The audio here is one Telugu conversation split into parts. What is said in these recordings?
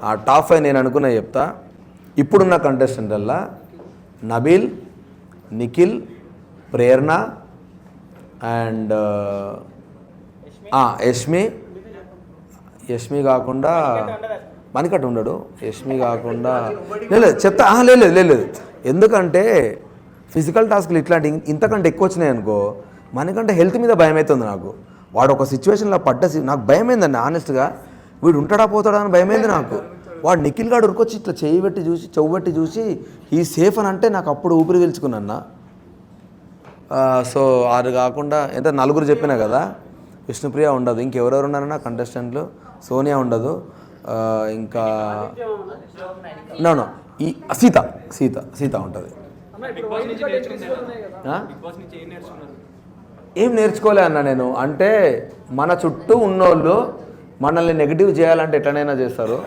ఆ టాప్ 5 నేను అనుకున్నా చెప్తా. ఇప్పుడున్న కంటెస్టెంట్లల్లా నబీల్, నిఖిల్, ప్రేరణ అండ్ యష్మి కాకుండా మణికట్టు ఉండడు. యష్మి కాకుండా లేదు చెప్తా. లేదు ఎందుకంటే ఫిజికల్ టాస్క్లు ఇట్లాంటి ఇంతకంటే ఎక్కువ వచ్చినాయి అనుకో, మనకంటే హెల్త్ మీద భయం అవుతుంది నాకు. వాడు ఒక సిచ్యువేషన్లో నాకు భయమైందండి ఆనెస్ట్గా. వీడు ఉంటాడా పోతాడా అని భయమైంది నాకు. వాడు నిఖిల్ గాడు ఉరికొచ్చి ఇట్లా చెవు పెట్టి చూసి ఈ సేఫ్ అని అంటే నాకు అప్పుడు ఊపిరి పీల్చుకున్నా. సో అది కాకుండా ఎంత నలుగురు చెప్పినా కదా, విష్ణుప్రియ ఉండదు, ఇంకెవరెవరు ఉన్నారన్నా కంటెస్టెంట్లు, సోనియా ఉండదు, ఇంకా నో ఈ సీత ఉంటుంది. ఏం నేర్చుకోలే అన్న నేను. అంటే మన చుట్టూ ఉన్నోళ్ళు మనల్ని నెగిటివ్ చేయాలంటే ఎట్లనైనా చేస్తారు.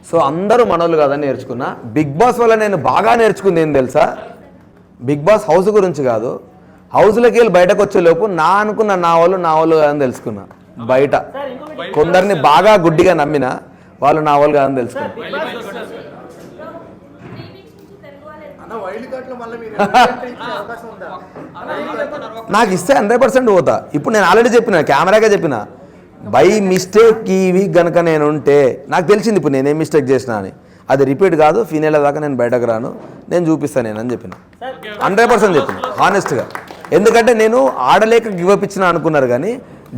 సో అందరూ మనోళ్ళు కాదని నేర్చుకున్నా. బిగ్ బాస్ వల్ల నేను బాగా నేర్చుకుంది ఏం తెలుసా, బిగ్ బాస్ హౌస్ గురించి కాదు, హౌస్లోకి వెళ్ళి బయటకు వచ్చేలోపు నా వాళ్ళు కాదని తెలుసుకున్నా. బయట కొందరిని బాగా గుడ్డిగా నమ్మిన వాళ్ళు నా వాళ్ళు కాదని తెలుసుకున్నా. నాకు ఇస్తే 100% పోతా. ఇప్పుడు నేను ఆల్రెడీ చెప్పిన, కెమెరాగా చెప్పిన, బై మిస్టేక్ ఈ వీక్ కనుక నేను ఉంటే నాకు తెలిసింది ఇప్పుడు నేనేం మిస్టేక్ చేసినా అని. అది రిపీట్ కాదు, ఫినాలే దాకా నేను బయటకు రాను, నేను చూపిస్తాను నేను అని చెప్పిన. 100% చెప్పిన హానెస్ట్గా. ఎందుకంటే నేను ఆడలేక గివప్ ఇచ్చిన అనుకున్నారు, కానీ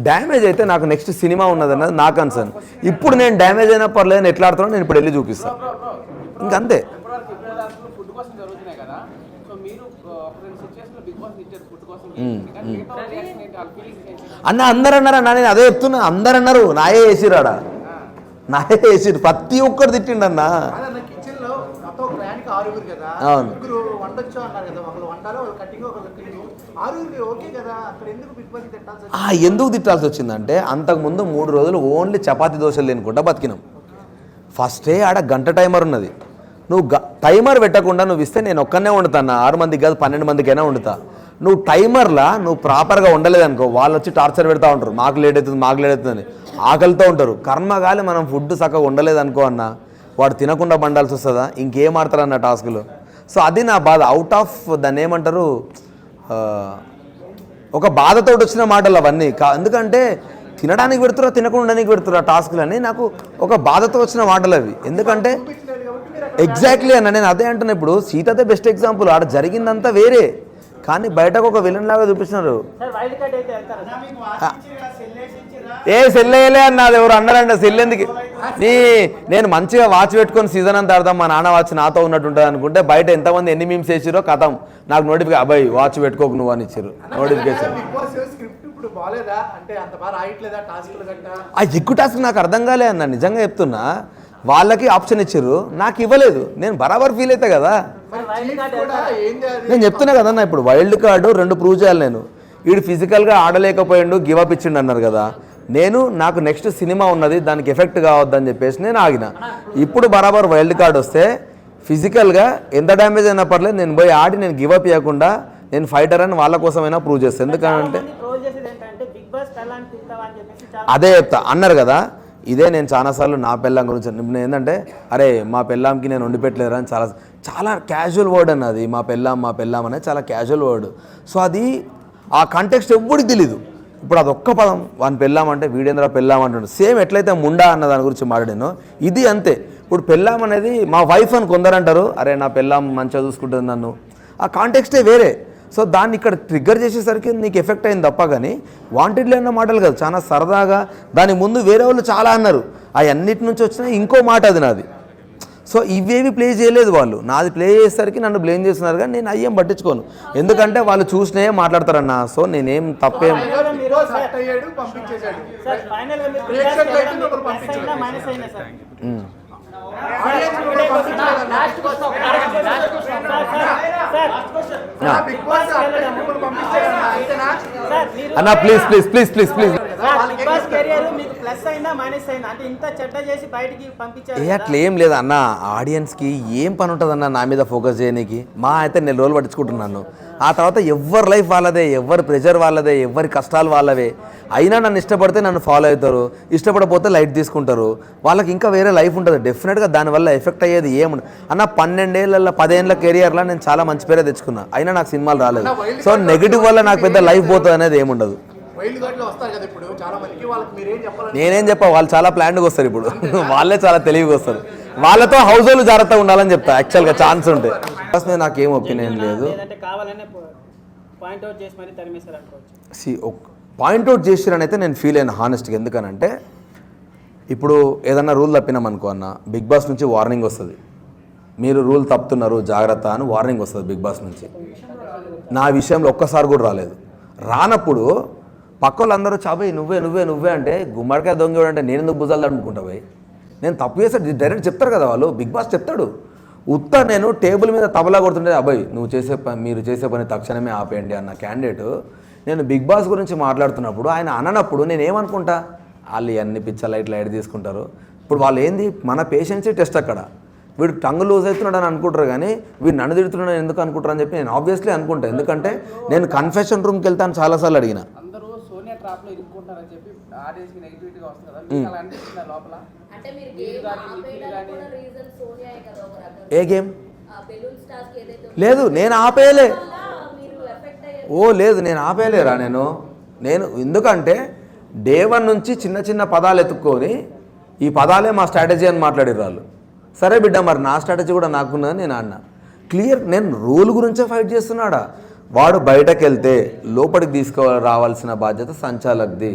డ్యామేజ్ అయితే నాకు నెక్స్ట్ సినిమా ఉన్నదన్నది నా కన్సర్న్. ఇప్పుడు నేను డ్యామేజ్ అయినా పర్లేదు, ఎట్లా ఆడుతున్నా నేను ఇప్పుడు వెళ్ళి చూపిస్తాను, ఇంకంతే. అన్న అందరు అన్నారన్నా, నేను అదే చెప్తున్నా, అందరు అన్నారు నాయే వేసిరాడా, నాయే వేసిరు, ప్రతి ఒక్కరు తిట్టిండన్నా. అవును, ఎందుకు తిట్టాల్సి వచ్చిందంటే అంతకుముందు 3 రోజులు ఓన్లీ చపాతీ దోశలు తినుకుంటా బతికినాం. ఫస్టే ఆడ గంట టైమర్ ఉన్నది, నువ్వు టైమర్ పెట్టకుండా నువ్వు ఇస్తే నేను ఒక్కనే వండుతాను, 6 మందికి కాదు 12 మందికైనా వండుతా. నువ్వు టైమర్లా నువ్వు ప్రాపర్గా ఉండలేదనుకో, వాళ్ళు వచ్చి టార్చర్ పెడతా ఉంటారు, మాకు లేట్ అవుతుందని ఆకలితో ఉంటారు. కర్మగాలి మనం ఫుడ్ చక్కగా ఉండలేదనుకో అన్న, వాడు తినకుండా బండాల్సి వస్తుందా, ఇంకేం ఆడతారన్న టాస్కులు. సో అది నా బాధ. అవుట్ ఆఫ్ దాన్ని ఏమంటారు, ఒక బాధతో వచ్చిన మాటలు అవన్నీ. ఎందుకంటే తినడానికి పెడుతురా, తినకుండా ఉండడానికి పెడుతురా టాస్కులు అని నాకు ఒక బాధతో వచ్చిన మాటలు అవి. ఎందుకంటే ఎగ్జాక్ట్లీ అన్న, నేను అదే అంటున్నా. ఇప్పుడు సీతదే బెస్ట్ ఎగ్జాంపుల్. ఆడ జరిగిందంతా వేరే, కానీ బయటకు ఒక విలన్ లాగా చూపిస్తున్నారు. సెల్లే అన్నది ఎవరు అన్నారండి, సెల్లెందుకు నేను మంచిగా వాచ్ పెట్టుకొని సీజన్ అంతా ఆడతాం, మా నాన్న వాచ్ నాతో ఉన్నట్టు ఉంటుంది అనుకుంటే, బయట ఎంతమంది ఎన్ని మీమ్స్ వేసిరో కథం, నాకు నోటిఫికేషన్ అబ్బాయి వాచ్ పెట్టుకోకు నువ్వు అని ఇచ్చారు నోటిఫికేషన్. ఆ ఎక్కువ టాస్క్ నాకు అర్థం కాలే అన్న, నిజంగా చెప్తున్నా. వాళ్ళకి ఆప్షన్ ఇచ్చారు, నాకు ఇవ్వలేదు, నేను బరాబర్ ఫీల్ అవుతా కదా. నేను చెప్తున్నా కదన్నా, ఇప్పుడు వైల్డ్ కార్డు 2 ప్రూవ్ చేయాలి నేను. వీడు ఫిజికల్గా ఆడలేకపోయిండు, గివప్ ఇచ్చిండు అన్నారు కదా. నాకు నెక్స్ట్ సినిమా ఉన్నది, దానికి ఎఫెక్ట్ కావద్దని చెప్పేసి నేను ఆగిన. ఇప్పుడు బరాబర్ వైల్డ్ కార్డ్ వస్తే ఫిజికల్గా ఎంత డ్యామేజ్ అయినా పర్లేదు, నేను పోయి ఆడి నేను గివప్ ఇవ్వకుండా నేను ఫైటర్ అని వాళ్ళ కోసమైనా ప్రూవ్ చేస్తాను. ఎందుకంటే అదే చెప్తా అన్నారు కదా. ఇదే నేను చాలాసార్లు నా పెళ్ళాం గురించి నేను ఏంటంటే, అరే మా పెళ్ళాంకి నేను వండి పెట్టలేరా అని చాలా క్యాజువల్ వర్డ్ అన్నది. మా పెళ్ళాం అనేది చాలా క్యాజువల్ వర్డ్. సో అది ఆ కాంటెక్స్ట్ ఎవ్వడికి తెలీదు. ఇప్పుడు అదొక్క పదం, వాని పెళ్ళాం అంటే వీడేంద్ర పెళ్ళాం అంటాడు. సేమ్ ఎట్లయితే ముండా అన్న దాని గురించి మాట్లాడాను, ఇది అంతే. ఇప్పుడు పెళ్ళాం అనేది మా వైఫ్ అని కొందరు అంటారు, అరే నా పెళ్ళాం మంచిగా చూసుకుంటుంది నన్ను, ఆ కాంటెక్స్టే వేరే. సో దాన్ని ఇక్కడ ట్రిగ్గర్ చేసేసరికి నీకు ఎఫెక్ట్ అయింది తప్ప, కానీ వాంటెడ్లీ అన్న మాటలు కాదు, చాలా సరదాగా. దాని ముందు వేరే వాళ్ళు చాలా అన్నారు, అన్నిటి నుంచి వచ్చిన ఇంకో మాట అది నాది. సో ఇవేవి ప్లే చేయలేదు వాళ్ళు, నాది ప్లే చేసేసరికి నన్ను బ్లేమ్ చేస్తున్నారు, కానీ నేను అయ్యేం పట్టించుకోను, ఎందుకంటే వాళ్ళు చూసినే మాట్లాడతారన్న. సో నేనేం తప్పేం అన్నా please please please please please అట్లా ఏం లేదు అన్న. ఆడియన్స్కి ఏం పని ఉంటుంది అన్న నా మీద ఫోకస్ చేయడానికి. మా అయితే 4 రోజులు పట్టించుకుంటున్నాను, ఆ తర్వాత ఎవరి లైఫ్ వాళ్ళదే, ఎవరి ప్రెషర్ వాళ్ళదే, ఎవరి కష్టాలు వాళ్ళవే. అయినా నన్ను ఇష్టపడితే నన్ను ఫాలో అవుతారు, ఇష్టపడకపోతే లైట్ తీసుకుంటారు. వాళ్ళకి ఇంకా వేరే లైఫ్ ఉంటుంది. డెఫినెట్గా దానివల్ల ఎఫెక్ట్ అయ్యేది ఏముండదు అన్న. 12 ఏళ్ళ 10 ఏళ్ళ కెరియర్లో నేను చాలా మంచి పేరే తెచ్చుకున్నా, అయినా నాకు సినిమాలు రాలేదు. సో నెగిటివ్ వల్ల నాకు పెద్ద లైఫ్ పోతుంది అనేది ఏముండదు. నేనేం చెప్పా, వాళ్ళు చాలా ప్లాన్గా వస్తారు ఇప్పుడు. వాళ్ళే చాలా తెలివిగా వస్తారు. వాళ్ళతో హౌస్ హోల్డ్ జాగ్రత్తగా ఉండాలని చెప్తా యాక్చువల్గా ఛాన్స్ ఉంటే. ఫస్ట్ మీద నాకేం ఒపీనియన్ లేదు. పాయింట్అవుట్ చేసిరని అయితే నేను ఫీల్ అయిన హానెస్ట్గా. ఎందుకనంటే ఇప్పుడు ఏదన్నా రూల్ తప్పినామనుకో అన్న, బిగ్ బాస్ నుంచి వార్నింగ్ వస్తుంది, మీరు రూల్ తప్పుతున్నారు జాగ్రత్త అని వార్నింగ్ వస్తుంది బిగ్ బాస్ నుంచి. నా విషయంలో ఒక్కసారి కూడా రాలేదు. రానప్పుడు పక్క వాళ్ళందరూ చాబోయ్ నువ్వే నువ్వే నువ్వే అంటే గుమ్మడికాయ దొంగ అంటే నేను ఎందుకు భుజాలు తడుముకుంటా పోయి, నేను తప్పు చేస్తే డైరెక్ట్ చెప్తారు కదా వాళ్ళు, బిగ్ బాస్ చెప్తాడు. నేను టేబుల్ మీద తబలా కొడుతుంటే అబ్బాయి మీరు చేసే పని తక్షణమే ఆపేయండి అన్న క్యాండిడేట్ నేను బిగ్ బాస్ గురించి మాట్లాడుతున్నప్పుడు ఆయన అననప్పుడు నేను ఏమనుకుంటా, వాళ్ళు అన్ని పిచ్చ లైట్ తీసుకుంటారు. ఇప్పుడు వాళ్ళు ఏంది, మన పేషెన్సీ టెస్ట్ అక్కడ. వీడు టంగ్ లూజ్ అవుతున్నాడు అని అనుకుంటారు, కానీ వీడు నన్ను తిడుతున్నాడు ఎందుకు అనుకుంటారు అని చెప్పి నేను ఆబ్వియస్లీ అనుకుంటా. ఎందుకంటే నేను కన్ఫెషన్ రూమ్కి వెళ్తాను చాలాసార్లు అడిగిన. ఏ గేమ్ లేదు, నేను ఆపేయలే. లేదు, నేను ఆపేయలేరా. నేను ఎందుకంటే డే 1 నుంచి చిన్న చిన్న పదాలు ఎత్తుక్కొని ఈ పదాలే మా స్ట్రాటజీ అని మాట్లాడారు వాళ్ళు. సరే బిడ్డ, మరి నా స్ట్రాటజీ కూడా నాకున్నదని నేను అన్నా. క్లియర్, నేను రూల్ గురించే ఫైట్ చేస్తున్నాడా. వాడు బయటకు వెళ్తే లోపలికి రావాల్సిన బాధ్యత సంచాలక్ది.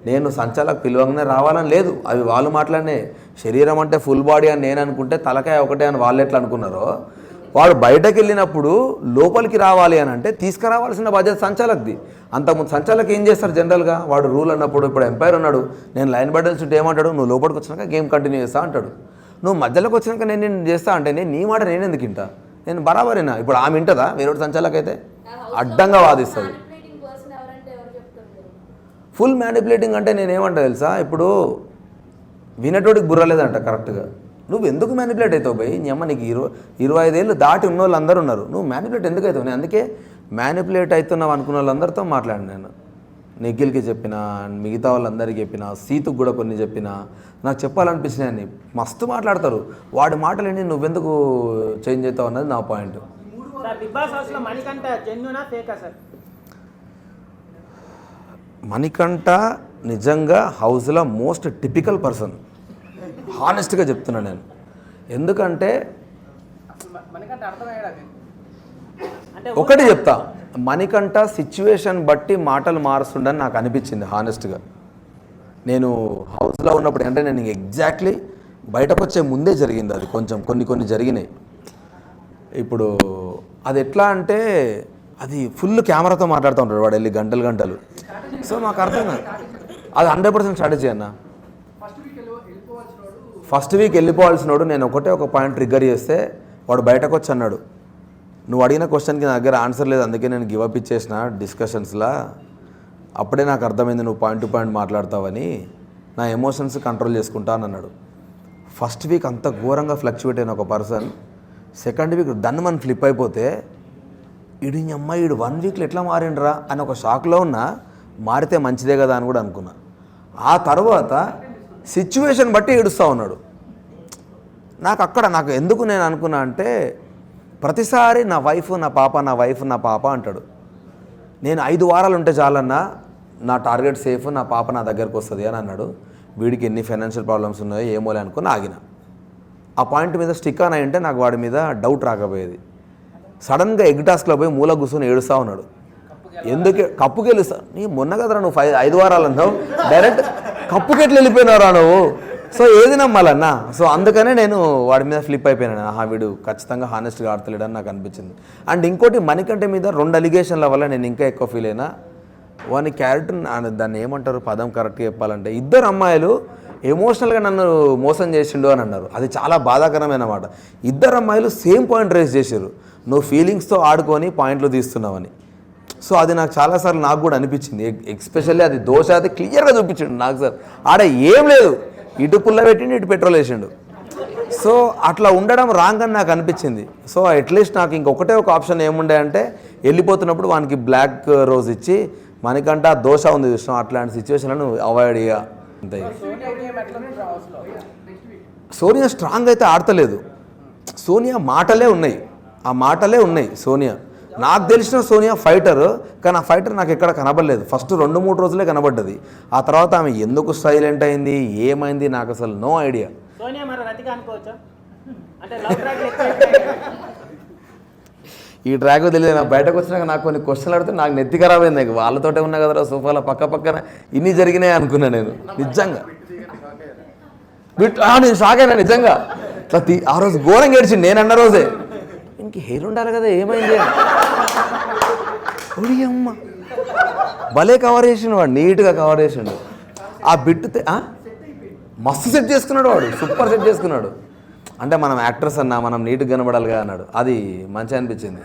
నేను సంచాలకు పిలవంగానే రావాలని లేదు, అవి వాళ్ళు మాట్లాడినే. శరీరం అంటే ఫుల్ బాడీ అని నేను అనుకుంటే తలకాయ ఒకటే అని వాళ్ళు ఎట్లా అనుకున్నారో, వాడు బయటకు వెళ్ళినప్పుడు లోపలికి రావాలి అని అంటే తీసుకురావాల్సిన బాధ్యత సంచాలక్ది. అంతకుముందు సంచాలక్ ఏం చేస్తారు జనరల్గా, వాడు రూల్ అన్నప్పుడు, ఇప్పుడు ఎంపైర్ ఉన్నాడు, నేను లైన్ బట్టల్స్ ఉంటే ఏమంటాడు, నువ్వు లోపలికి వచ్చినాక గేమ్ కంటిన్యూ చేస్తా అంటాడు. నువ్వు మధ్యలోకి వచ్చినాక నేను చేస్తా అంటే నేను నీ మాట నేను ఎందుకు వింటా, నేను బరాబరేనా. ఇప్పుడు ఆమె వింటుందా వేరే సంచాలక్ అయితే అడ్డంగా వాదిస్తుంది. ఫుల్ మ్యానిపులేటింగ్ అంటే నేనేమంటా తెలుసా, ఇప్పుడు వినటోడికి బుర్రలేదంట కరెక్ట్గా. నువ్వు ఎందుకు మ్యానిపులేట్ అవుతావు భయ్, నీ అమ్మ నీకు 25 ఏళ్ళు దాటి ఉన్న వాళ్ళు అందరూ ఉన్నారు, నువ్వు మ్యానిపులేట్ ఎందుకు అవుతావు. నేను అందుకే మ్యానిపులేట్ అవుతున్నావు అనుకున్న వాళ్ళందరితో మాట్లాడిన. నేను నిఖిల్కి చెప్పిన, మిగతా వాళ్ళందరికీ చెప్పిన, సీతుకు కూడా కొన్ని చెప్పిన. నాకు చెప్పాలనిపించినాయని మస్తు మాట్లాడతారు. వాడి మాటలు ఏంటి, నువ్వెందుకు చేంజ్ అవుతావు అన్నది నా పాయింట్. మణికంఠ నిజంగా హౌస్లో మోస్ట్ టిపికల్ పర్సన్, హానెస్ట్గా చెప్తున్నా నేను. ఎందుకంటే ఒకటి చెప్తా, మణికంఠ సిచ్యువేషన్ బట్టి మాటలు మారుస్తుండని నాకు అనిపించింది హానెస్ట్గా. నేను హౌస్లో ఉన్నప్పుడు అంటే నేను ఎగ్జాక్ట్లీ బయటకు వచ్చే ముందే జరిగింది అది, కొంచెం కొన్ని జరిగినాయి. ఇప్పుడు అది ఎట్లా అంటే అది ఫుల్ కెమెరాతో మాట్లాడుతూ ఉంటాడు వాడు వెళ్ళి గంటలు. సో మాకు అర్థం కాదు, అది 100% స్ట్రాటజీ అన్న. ఫస్ట్ వీక్ వెళ్ళిపోవాల్సినోడు నేను ఒక పాయింట్ ట్రిగ్గర్ చేస్తే వాడు బయటకు వచ్చి అన్నాడు, నువ్వు అడిగిన క్వశ్చన్కి నా దగ్గర ఆన్సర్ లేదు, అందుకే నేను గివ్ అప్ ఇచ్చేసిన డిస్కషన్స్లా. అప్పుడే నాకు అర్థమైంది నువ్వు పాయింట్ టు పాయింట్ మాట్లాడతావని, నా ఎమోషన్స్ కంట్రోల్ చేసుకుంటా అని అన్నాడు. ఫస్ట్ వీక్ అంత ఘోరంగా ఫ్లక్చువేట్ అయిన ఒక పర్సన్ సెకండ్ వీక్ దన్మని ఫ్లిప్ అయిపోతే ఈడు అమ్మాయి 1 వీక్లో ఎట్లా మారిండ్రా అని ఒక షాక్లో ఉన్నా. మారితే మంచిదే కదా అని కూడా అనుకున్నా. ఆ తర్వాత సిచ్యువేషన్ బట్టి ఏడుస్తూ ఉన్నాడు. నాకు ఎందుకు నేను అనుకున్నా అంటే, ప్రతిసారి నా వైఫ్ నా పాప అంటాడు. నేను 5 వారాలు ఉంటే చాలన్నా నా టార్గెట్ సేఫ్, నా పాప నా దగ్గరకు వస్తుంది అని అన్నాడు. వీడికి ఎన్ని ఫైనాన్షియల్ ప్రాబ్లమ్స్ ఉన్నాయో ఏమోలే అనుకుని ఆగిన. ఆ పాయింట్ మీద స్టిక్ ఆన్ అయ్యింటే నాకు వాడి మీద డౌట్ రాకపోయేది. సడన్గా ఎగ్ టాస్క్లో పోయి మూల కూర్చొని ఏడుస్తూ ఉన్నాడు. ఎందుకు కప్పుకి వెళ్ళిస్తా, నీ మొన్న కదరా నువ్వు 5 వారాలు అన్నావు, డైరెక్ట్ కప్పుకి ఎట్లా వెళ్ళిపోయినావురా నువ్వు. సో ఏది నమ్మాలన్నా. సో అందుకనే నేను వాడి మీద ఫ్లిప్ అయిపోయినాను. వీడు ఖచ్చితంగా హానెస్ట్గా ఆడతలేడని నాకు అనిపించింది. అండ్ ఇంకోటి, మణికంఠ మీద 2 అలిగేషన్ల వల్ల నేను ఇంకా ఎక్కువ ఫీల్ అయినా. వాని క్యారెక్టర్, దాన్ని ఏమంటారు పదం కరెక్ట్గా చెప్పాలంటే, 2 అమ్మాయిలు ఎమోషనల్గా నన్ను మోసం చేసిండు అని అన్నారు. అది చాలా బాధాకరమైన మాట. 2 అమ్మాయిలు సేమ్ పాయింట్ రేస్ చేశారు, నువ్వు ఫీలింగ్స్తో ఆడుకొని పాయింట్లు తీస్తున్నావని. సో అది నాకు చాలాసార్లు నాకు కూడా అనిపించింది. ఎస్పెషల్లీ అది దోష అది క్లియర్గా చూపించాడు నాకు. సార్ ఆడ ఏం లేదు, ఇటు పుల్ల పెట్టిండు, ఇటు పెట్రోల్ వేసిండు. సో అట్లా ఉండడం రాంగ్ అని నాకు అనిపించింది. సో అట్లీస్ట్ నాకు ఇంకొకటే ఒక ఆప్షన్ ఏముండే అంటే వెళ్ళిపోతున్నప్పుడు వానికి బ్లాక్ రోజ్ ఇచ్చి మనకంట దోష ఉంది చూసినాం అట్లాంటి సిచ్యువేషన్లను అవాయిడ్ చేయ అంతే. సోనియా స్ట్రాంగ్ అయితే ఆడతలేదు. సోనియా మాటలే ఉన్నాయి సోనియా. నాకు తెలిసిన సోనియా ఫైటర్, కానీ ఆ ఫైటర్ నాకు ఎక్కడ కనబడలేదు. ఫస్ట్ 2-3 రోజులే కనబడ్డది. ఆ తర్వాత ఆమె ఎందుకు సైలెంట్ అయింది ఏమైంది నాకు అసలు నో ఐడియా. ఈ ట్రాక్ తెలియదు. నాకు బయటకు వచ్చినాక నాకు కొన్ని క్వశ్చన్లు అడితే నాకు నెత్తి ఖరాబ్ అయింది. వాళ్ళతోటే ఉన్నా కదరా సోఫాలో పక్కన ఇన్ని జరిగినాయి అనుకున్నా నేను నిజంగా. నేను షాక్ అయినా నిజంగా. ఇట్లా ఆ రోజు ఘోరంగా ఏడ్చింది. నేను అన్న రోజే ఇంక హెయిర్ ఉండాలి కదా ఏమైంది అమ్మ భలే కవర్ చేసిండు వాడు, నీట్గా కవర్ చేసిండు. ఆ బిట్ మస్తు సెట్ చేసుకున్నాడు వాడు, సూపర్ సెట్ చేసుకున్నాడు. అంటే మనం యాక్టర్స్ అన్నా మనం నీట్గా కనబడాలిగా అన్నాడు. అది మంచిగా అనిపించింది.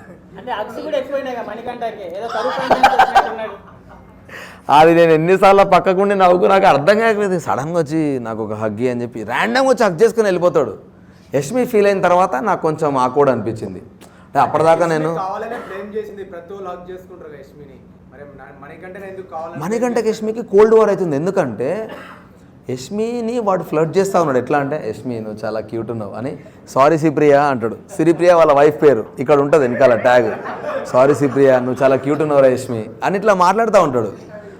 అది నేను ఎన్నిసార్లు పక్కకుండి నవ్వుకు నాకు అర్థం కాకలేదు. సడన్గా వచ్చి నాకు ఒక హగ్గి అని చెప్పి ర్యాండమ్గా వచ్చి హగ్ చేసుకుని వెళ్ళిపోతాడు. యష్మి ఫీల్ అయిన తర్వాత నాకు కొంచెం ఆక్వర్డ్ అనిపించింది. అంటే అప్పటిదాకా నేను మణికంఠకి యష్మికి కోల్డ్ వార్ అవుతుంది. ఎందుకంటే యష్మిని వాడు ఫ్లర్ట్ చేస్తూ ఉన్నాడు. ఎట్లా అంటే యష్మి నువ్వు చాలా క్యూట్ ఉన్నావు అని సారీ శ్రీప్రియ అంటాడు. శ్రీప్రియ వాళ్ళ వైఫ్ పేరు ఇక్కడ ఉంటుంది వెనకాల ట్యాగ్. సారీ శ్రీప్రియ నువ్వు చాలా క్యూట్ ఉన్నావురా యష్మి అని ఇట్లా మాట్లాడుతూ ఉంటాడు.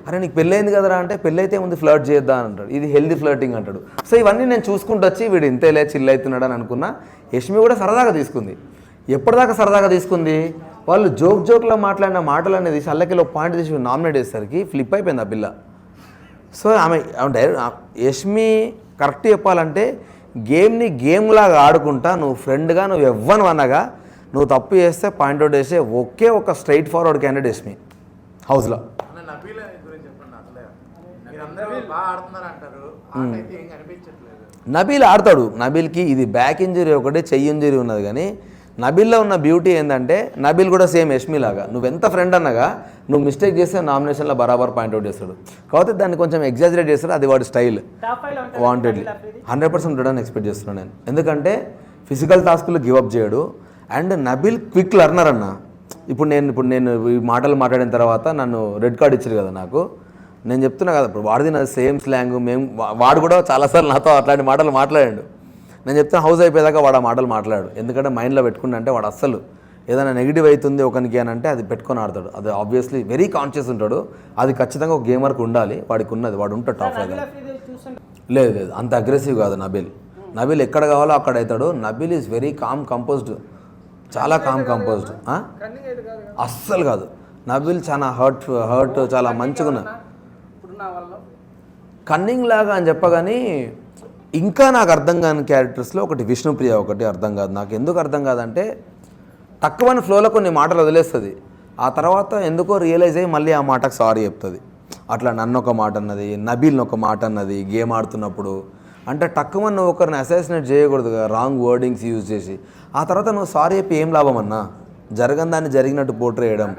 అరే నీకు పెళ్ళైంది కదరా అంటే పెళ్ళైతే ముందు ఫ్లర్ట్ చేద్దాం అని అంటాడు. ఇది హెల్దీ ఫ్లర్టింగ్ అంటాడు. సో ఇవన్నీ నేను చూసుకుంటూ వచ్చి వీడు ఇంతేలే చిల్ అవుతున్నాడు అని అనుకున్నా. యష్మి కూడా సరదాగా తీసుకుంది. ఎప్పటిదాకా సరదాగా తీసుకుంది, వాళ్ళు జోక్లో మాట్లాడిన మాటలు అనేది సల్లకిలో పాయింట్ తీసి నామినేట్ చేసేసరికి ఫ్లిప్ అయిపోయింది ఆ పిల్ల. సో ఆమె యష్మి కరెక్ట్ చెప్పాలంటే గేమ్ని గేమ్లాగా ఆడుకుంటా నువ్వు ఫ్రెండ్గా నువ్వు ఎవ్వను అనగా నువ్వు తప్పు చేస్తే పాయింట్అవుట్ చేసే ఒకే ఒక స్ట్రైట్ ఫార్వర్డ్ క్యాండిడేట్ యష్మి హౌస్లో. నబీల్ ఆడతాడు. నబీల్కి ఇది బ్యాక్ ఇంజరీ ఒకటి చెయ్యి ఇంజరీ ఉన్నది. కానీ నబీల్లో ఉన్న బ్యూటీ ఏంటంటే నబీల్ కూడా సేమ్ యష్మి లాగా నువ్వు ఎంత ఫ్రెండ్ అన్నగా నువ్వు మిస్టేక్ చేస్తే నామినేషన్లో బరాబర్ పాయింట్అవుట్ చేస్తాడు. కాకపోతే దాన్ని కొంచెం ఎగ్జాజరేట్ చేస్తాడు. అది వాడి స్టైల్. వాంటెడ్లీ 100% ఉంటాడని ఎక్స్పెక్ట్ చేస్తున్నాను నేను. ఎందుకంటే ఫిజికల్ టాస్క్లు గివప్ చేయడు. అండ్ నబీల్ క్విక్ లర్నర్ అన్న. ఇప్పుడు నేను ఈ మాటలు మాట్లాడిన తర్వాత నన్ను రెడ్ కార్డ్ ఇచ్చారు కదా నాకు. నేను చెప్తున్నా కదా ఇప్పుడు వాడిది నా సేమ్ స్లాంగ్. వాడు కూడా చాలాసార్లు నాతో అట్లాంటి మాటలు మాట్లాడాడు. నేను చెప్తున్నా హౌస్ అయిపోయేదాకా వాడు ఆ మాటలు మాట్లాడు. ఎందుకంటే మైండ్లో పెట్టుకుంటే అంటే వాడు అస్సలు ఏదైనా నెగిటివ్ అవుతుంది ఒకరికి అని అంటే అది పెట్టుకొని ఆడతాడు. అది ఆబ్వియస్లీ వెరీ కాన్షియస్ ఉంటాడు. అది ఖచ్చితంగా ఒక గేమర్కి ఉండాలి. వాడికి ఉన్నది, వాడు ఉంటాడు టాప్ 5. లేదు అంత అగ్రెసివ్ కాదు నబీల్. నబీల్ ఎక్కడ కావాలో అక్కడ అవుతాడు. Nabeel is very calm composed, చాలా కామ్ కంపోజ్డ్. అస్సలు కాదు. నబీల్ చాలా హర్ట్ చాలా మంచిగా ఉన్న కన్నింగ్ లాగా అని చెప్పగాని ఇంకా నాకు అర్థం కాని క్యారెక్టర్స్లో ఒకటి విష్ణుప్రియ ఒకటి అర్థం కాదు. నాకు ఎందుకు అర్థం కాదంటే తక్కువని ఫ్లోలో కొన్ని మాటలు వదిలేస్తుంది. ఆ తర్వాత ఎందుకో రియలైజ్ అయ్యి మళ్ళీ ఆ మాటకు సారీ చెప్తుంది. అట్లా నన్ను ఒక మాట అన్నది, నబీల్ని ఒక మాట అన్నది గేమ్ ఆడుతున్నప్పుడు. అంటే తక్కువ నువ్వు ఒకరిని అసాసినేట్ చేయకూడదు కదా రాంగ్ వర్డింగ్స్ యూజ్ చేసి. ఆ తర్వాత నువ్వు సారీ చెప్పి ఏం లాభం అన్నా, జరగని దాన్ని జరిగినట్టు పోర్ట్రే చేయడం.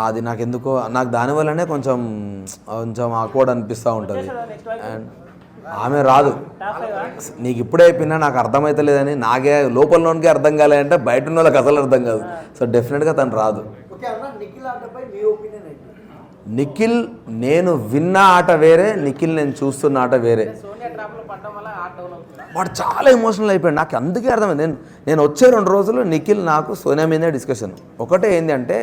అది నాకు ఎందుకో నాకు దానివల్లనే కొంచెం ఆక్వర్డ్ అనిపిస్తూ ఉంటుంది. అండ్ ఆమె రాదు. నీకు ఇప్పుడే అయిపోయినా నాకు అర్థమవుతలేదని నాకే లోపలలోనికే అర్థం కాలేదంటే బయట ఉన్న వాళ్ళకి అసలు అర్థం కాదు. సో డెఫినెట్గా తను రాదు. నిఖిల్ నేను విన్న ఆట వేరే, నిఖిల్ నేను చూస్తున్న ఆట వేరే. వాడు చాలా ఎమోషనల్ అయిపోయాడు. నాకు అందుకే అర్థమైంది. నేను వచ్చే 2 రోజులు నిఖిల్ నాకు సోనియా మీదే డిస్కషన్. ఒకటే ఏంటి అంటే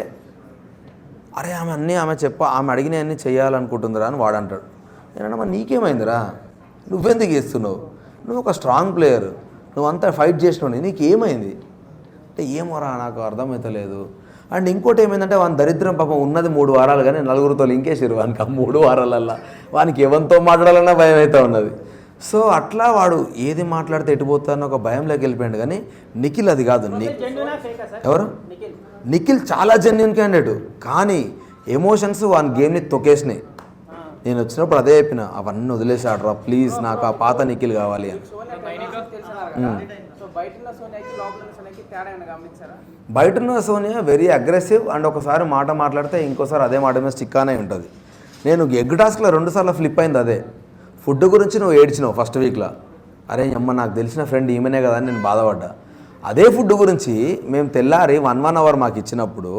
అరే ఆమె అడిగిన అన్నీ చేయాలనుకుంటుందిరా అని వాడు అంటాడు. నేనమ్మా నీకేమైందిరా, నువ్వెందుకు చేస్తున్నావు, నువ్వు ఒక స్ట్రాంగ్ ప్లేయర్, నువ్వు అంతా ఫైట్ చేసినావు, నీకేమైంది అంటే ఏమోరా నాకు అర్థమవుతలేదు. అండ్ ఇంకోటి ఏమైందంటే వాని దరిద్రం పాపం ఉన్నది 3 వారాలు కానీ 4గురితో లింకేసారు వానికి. ఆ 3 వారాలల్లా వానికి ఎవరితో మాట్లాడాలన్నా భయం అవుతూ ఉన్నది. సో అట్లా వాడు ఏది మాట్లాడితే ఎటుపోతానో ఒక భయంలోకి వెళ్ళిపోయాడు. కానీ నిఖిల్ అది కాదు. ఎవరు నిఖిల్ చాలా జెన్యున్ క్యాండిడేట్. కానీ ఎమోషన్స్ వాని గేమ్ని తొక్కేసినాయి. నేను వచ్చినప్పుడు అదే చెప్పిన అవన్నీ వదిలేసి ఆడరా ప్లీజ్, నాకు ఆ పాత నిఖిల్ కావాలి అని. బయటన్న సోనియా వెరీ అగ్రెసివ్. అండ్ ఒకసారి మాట మాట్లాడితే ఇంకోసారి అదే మాట మీద స్టిక్ అనే ఉంటుంది. నేను ఎగ్ టాస్క్లో 2 సార్లు ఫ్లిప్ అయింది. అదే ఫుడ్ గురించి నువ్వు ఏడ్చినావు ఫస్ట్ వీక్లో, అరే అమ్మ నాకు తెలిసిన ఫ్రెండ్ ఈమెనే కదా అని నేను బాధపడ్డా. అదే ఫుడ్ గురించి మేము తెల్లారి 1 అవర్ మాకు ఇచ్చినప్పుడు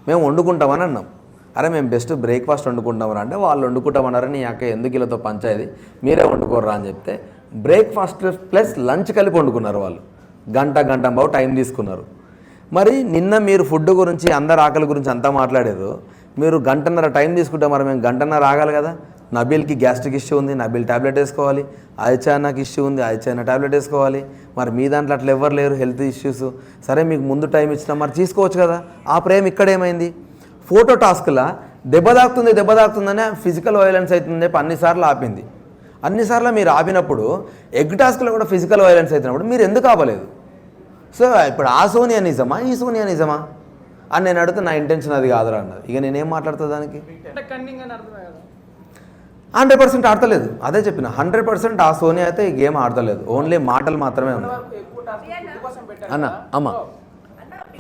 మేము వండుకుంటామని అన్నాం. అరే మేము బెస్ట్ బ్రేక్ఫాస్ట్ వండుకుంటామని అంటే వాళ్ళు వండుకుంటామన్నారు. నీ అక్క ఎందుకు వీళ్ళతో పంచాయతీ, మీరే వండుకోర్రా అని చెప్తే బ్రేక్ఫాస్ట్ ప్లస్ లంచ్ కలిపి వండుకున్నారు వాళ్ళు. గంట బావు టైం తీసుకున్నారు. మరి నిన్న మీరు ఫుడ్ గురించి అందరు ఆకలి గురించి అంతా మాట్లాడారు, మీరు గంటన్నర టైం తీసుకుంటే మరి మేము గంటన్నర ఆగాలి కదా. నబీల్కి గ్యాస్ట్రిక్ ఇష్యూ ఉంది, నబీల్ ట్యాబ్లెట్ వేసుకోవాలి. ఆదిత్యన్నకి ఇష్యూ ఉంది, ఆదిత్యన్న ట్యాబ్లెట్ వేసుకోవాలి. మరి మీ దాంట్లో అట్లా ఎవ్వరు లేరు హెల్త్ ఇష్యూస్. సరే మీకు ముందు టైం ఇచ్చినా మరి తీసుకోవచ్చు కదా. ఆ ప్రేమ ఇక్కడ ఏమైంది? ఫోటో టాస్క్లా దెబ్బ తాకుతుందనే ఫిజికల్ వైలెన్స్ అవుతుంది అన్నిసార్లు ఆపింది. అన్నిసార్లు మీరు ఆపినప్పుడు ఎగ్ టాస్క్లో కూడా ఫిజికల్ వైలెన్స్ అవుతున్నప్పుడు మీరు ఎందుకు ఆపలేదు? సో ఇప్పుడు ఆ సోనియా నిజమా, ఈ సోనియా నిజమా అని నేను అడిగితే నా ఇంటెన్షన్ అది కాదురా అన్నది. ఇక నేనేం మాట్లాడుతా దానికి? 100% ఆడతలేదు. అదే చెప్పిన 100% ఆ సోనియా అయితే ఈ గేమ్ ఆడతలేదు, ఓన్లీ మాటలు మాత్రమే ఉన్నాయి. అన్న అమ్మ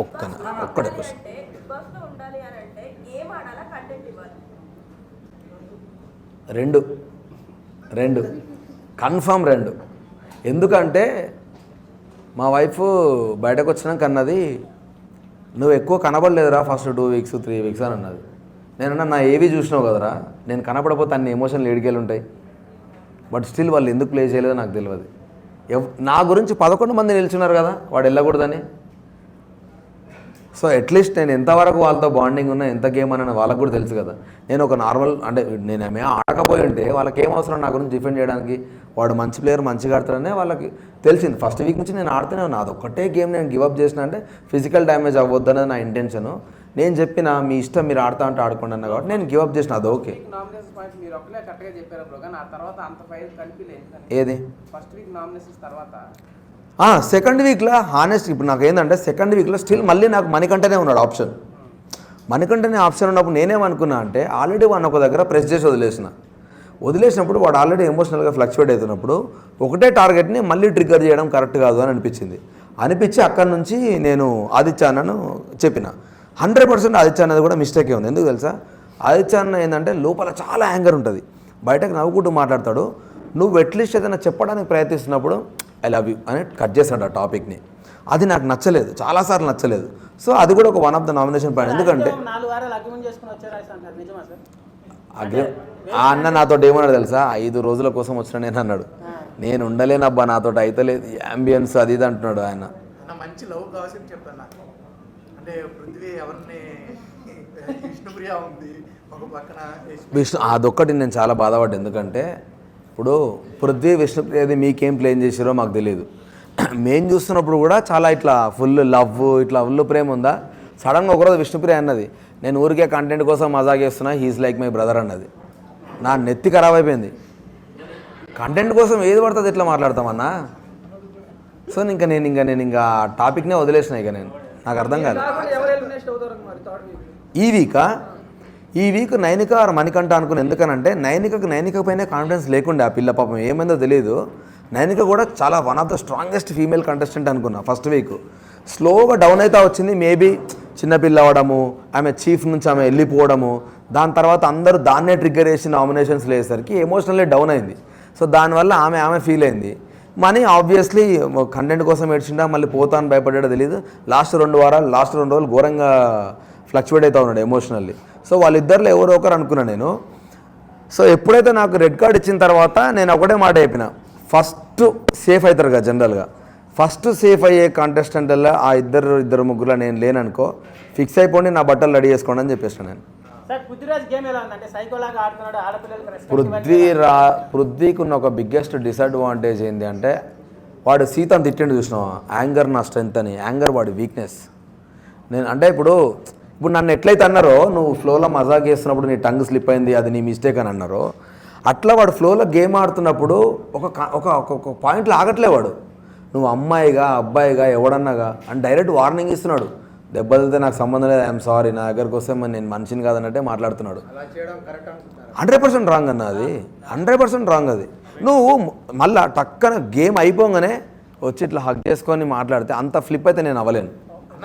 ఒక్కడే క్వశ్చన్, రెండు కన్ఫర్మ్ 2. ఎందుకంటే మా వైఫ్ బయటకు వచ్చినాక అన్నది, నువ్వు ఎక్కువ కనబడలేదురా ఫస్ట్ 2 వీక్స్ 3 వీక్స్ అని అన్నది. నేనన్నా నా ఏవి చూసినావు కదరా, నేను కనపడపోతే అన్ని ఎమోషన్లు ఏడికేళ్ళు ఉంటాయి. బట్ స్టిల్ వాళ్ళు ఎందుకు ప్లే చేయలేదో నాకు తెలియదు. నా గురించి 11 మంది నిల్చున్నారు కదా వాడు వెళ్ళకూడదని. సో అట్లీస్ట్ నేను ఎంతవరకు వాళ్ళతో బాండింగ్ ఉన్నా, ఎంత గేమ్ అని వాళ్ళకు కూడా తెలుసు కదా. నేను ఒక నార్మల్ అంటే నేను ఏమే ఆడకపోయి ఉంటే వాళ్ళకి ఏం అవసరం నా గురించి డిఫెండ్ చేయడానికి. వాడు మంచి ప్లేయర్, మంచిగా ఆడతాడనే వాళ్ళకి తెలిసింది. ఫస్ట్ వీక్ నుంచి నేను ఆడుతూనే ఉన్నా. అదొక్కటే గేమ్ నేను గివప్ చేసిన అంటే ఫిజికల్ డ్యామేజ్ అవ్వద్దు అనేది నా ఇంటెన్షను. నేను చెప్పిన మీ ఇష్టం, మీరు ఆడుతా అంటే ఆడుకోండి అన్నా కాబట్టి నేను గివప్ చేసిన. అది ఓకే. ఏది సెకండ్ వీక్లో హానెస్ట్ ఇప్పుడు నాకు ఏంటంటే సెకండ్ వీక్లో స్టిల్ మళ్ళీ నాకు మణికంఠనే ఉన్నాడు ఆప్షన్. మణికంఠనే ఆప్షన్ ఉన్నప్పుడు నేనేమనుకున్నా అంటే ఆల్రెడీ వాడిని ఒక దగ్గర ప్రెస్ చేసి వదిలేసినప్పుడు వాడు ఆల్రెడీ ఎమోషనల్గా ఫ్లక్చువేట్ అవుతున్నప్పుడు ఒకటే టార్గెట్ని మళ్ళీ ట్రిగ్గర్ చేయడం కరెక్ట్ కాదు అని అనిపించి అక్కడి నుంచి నేను ఆదిత్య అన్నను చెప్పిన. 100% ఆదిత్య అన్నది కూడా మిస్టేకే ఉంది. ఎందుకు తెలుసా? ఆదిత్య అన్న ఏంటంటే లోపల చాలా యాంగర్ ఉంటుంది, బయటకు నవ్వుకుంటూ మాట్లాడతాడు. నువ్వు అట్లీస్ట్ ఏదైనా చెప్పడానికి ప్రయత్నిస్తున్నప్పుడు ఐ లవ్ యూ అని కట్ చేస్తాడు ఆ టాపిక్ని. అది నాకు నచ్చలేదు, చాలాసార్లు నచ్చలేదు. సో అది కూడా ఒక one of the nomination point. ఎందుకంటే ఆ అన్న నాతో ఏమన్నాడు తెలుసా, 5 రోజుల కోసం వచ్చిన నేను అన్నాడు. నేను ఉండలేనబ్బా, నాతో అయితలేదు అంబియన్స్ అది ఇది అంటున్నాడు ఆయన. మంచి లవ్ కావాల్సింది చెప్పాను నాకు. అంటే పృథ్వీ ఎవరిని విష్ణుప్రియ ఉంది ఒక పక్కన అదొక్కటి నేను చాలా బాధపడ్డా. ఎందుకంటే ఇప్పుడు పృథ్వీ విష్ణుప్రియది మీకేం ప్లేన్ చేసారో మాకు తెలియదు. మేము చూస్తున్నప్పుడు కూడా చాలా ఇట్లా ఫుల్ లవ్, ఇట్లా ఫుల్ ప్రేమ ఉందా. సడన్గా ఒకరోజు విష్ణుప్రియ అన్నది, నేను ఊరికే కంటెంట్ కోసం మజా చేస్తున్నా, హీస్ లైక్ మై బ్రదర్ అన్నది. నా నెత్తి ఖరాబ్ అయిపోయింది. కంటెంట్ కోసం ఏది పడుతుంది ఎట్లా మాట్లాడతామన్నా. సో నేను ఇంకా టాపిక్నే వదిలేసిన. ఇక నాకు అర్థం కాదు. ఈ వీక్ నైనిక మణికంఠ అనుకుని. ఎందుకనంటే నైనిక పైన కాన్ఫిడెన్స్ లేకుండే ఆ పిల్ల. పాపం ఏమైందో తెలియదు. నైనిక కూడా చాలా one of the strongest female contestant అనుకున్నా. ఫస్ట్ వీక్ స్లోగా డౌన్ అవుతా వచ్చింది. మేబీ చిన్నపిల్ల అవ్వడము, ఆమె చీఫ్ నుంచి ఆమె వెళ్ళిపోవడము, దాని తర్వాత అందరూ దాన్నే ట్రిగ్గర్ చేసి నామినేషన్స్ లేసరికి ఎమోషనల్లీ డౌన్ అయింది. సో దానివల్ల ఆమె ఫీల్ అయింది. మనీ ఆబ్వియస్లీ కంటెంట్ కోసం ఏడ్చిండా, మళ్ళీ పోతాను భయపడ్డాడో తెలియదు. లాస్ట్ 2 రోజులు ఘోరంగా ఫ్లక్చువేట్ అవుతా ఉన్నాడు ఎమోషనల్లీ. సో వాళ్ళిద్దరిలో ఎవరో ఒకరు అనుకున్నా నేను. సో ఎప్పుడైతే నాకు రెడ్ కార్డ్ ఇచ్చిన తర్వాత నేను ఒకటే మాట చెప్పిన, ఫస్ట్ సేఫ్ అవుతారు కదా జనరల్గా. ఫస్ట్ సేఫ్ అయ్యే కాంటెస్టెంట్లలో ఆ ఇద్దరు ముగ్గురులో నేను లేననుకో, ఫిక్స్ అయిపోండి, నా బట్టలు రెడీ చేసుకోండి అని చెప్పేసిన నేను. పృథ్వీకి ఉన్న ఒక బిగ్గెస్ట్ డిసడ్వాంటేజ్ ఏంటి అంటే, వాడు సీతను తిట్టిండు చూసినావా, యాంగర్ నా స్ట్రెంత్ అని. యాంగర్ వాడి వీక్నెస్. నేను అంటే ఇప్పుడు నన్ను ఎట్లయితే అన్నారో, నువ్వు ఫ్లోలో మజాక్ చేస్తున్నప్పుడు నీ టంగ్ స్లిప్ అయింది, అది నీ మిస్టేక్ అని అన్నారో, అట్లా వాడు ఫ్లోలో గేమ్ ఆడుతున్నప్పుడు ఒక పాయింట్లో ఆగట్లేవాడు. నువ్వు అమ్మాయిగా అబ్బాయిగా ఎవడన్నాగా అని డైరెక్ట్ వార్నింగ్ ఇస్తున్నాడు. దెబ్బలతో నాకు సంబంధం లేదు, ఐఎమ్ సారీ, నా దగ్గరకు వస్తే నేను మనిషిని కాదన్నట్టే మాట్లాడుతున్నాడు. 100% రాంగ్ అన్న అది. 100% రాంగ్ అది. నువ్వు మళ్ళీ టక్కన గేమ్ అయిపోగానే వచ్చి ఇట్లా హక్ చేసుకొని మాట్లాడితే అంత ఫ్లిప్ అయితే నేను అవ్వలేను.